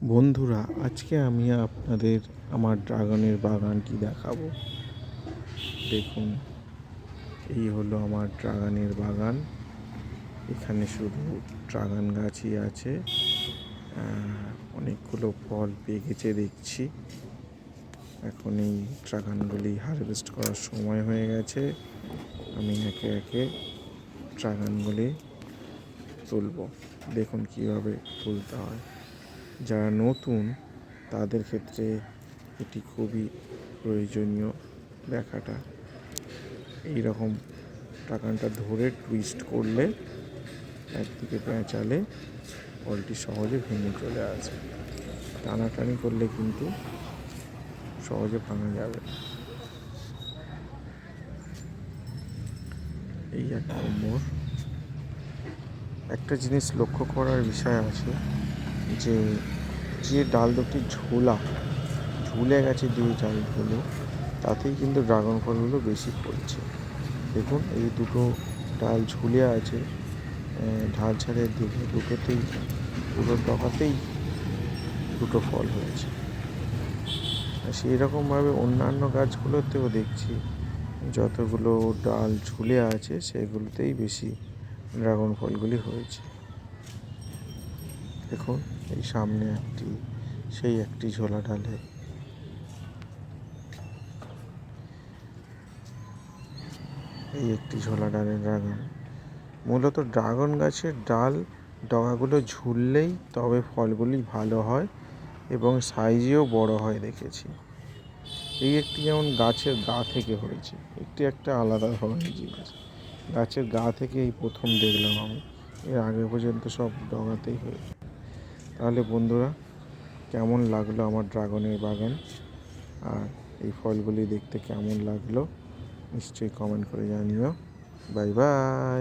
বন্ধুরা, আজকে আমি আপনাদের আমার ড্রাগনের বাগানটি দেখাবো। দেখুন, এই হলো আমার ড্রাগনের বাগান। এখানে শুধু ড্রাগন গাছই আছে। অনেকগুলো ফল পেকেছে দেখছি। এখন এই ড্রাগনগুলি হারভেস্ট করার সময় হয়ে গেছে। আমি একে একে ড্রাগনগুলি তুলব। দেখুন কিভাবে তুলতে হয়। যারা নতুন তাদের ক্ষেত্রে এটি খুবই প্রয়োজনীয় দেখাটা। এইরকম ড্রাগনটা ধরে টুইস্ট করলে, একদিকে পেঁচালে ফলটি সহজে ভেঙে চলে আসে। টানাটানি করলে কিন্তু সহজে ভাঙা যাবে। এই এক নম্বর। একটা জিনিস লক্ষ্য করার বিষয় আছে যে ডাল দুটি ঝুলে গেছে, যে ডালগুলো, তাতেই কিন্তু ড্রাগন ফলগুলো বেশি ফলছে। দেখুন, এই দুটো ডাল ঝুলে আছে ঢাল ছাড়ের দিকে, দুটো ডগাতেই দুটো ফল হয়েছে। সেই রকমভাবে অন্যান্য গাছগুলোতেও দেখছি যতগুলো ডাল ঝুলে আছে সেগুলোতেই বেশি ড্রাগন ফলগুলি হয়েছে। দেখুন, এই সামনে একটি ঝোলা ডালে একটি ঝোলা ডালের ড্রাগন। মূলত ড্রাগন গাছের ডাল ডগাগুলো ঝুললেই তবে ফলগুলি ভালো হয় এবং সাইজেও বড় হয় দেখেছি। এই একটি যেমন গাছের গা থেকে হয়েছে, একটা আলাদা ধরনের জিনিস। গাছের গা থেকে এই প্রথম দেখলাম আমি, এর আগে পর্যন্ত সব ডগাতেই হয়েছে। তাহলে বন্ধুরা, কেমন লাগলো আমার ড্রাগনের বাগান আর এই ফলগুলি দেখতে কেমন লাগলো নিশ্চয়ই কমেন্ট করে জানিও। Bye bye.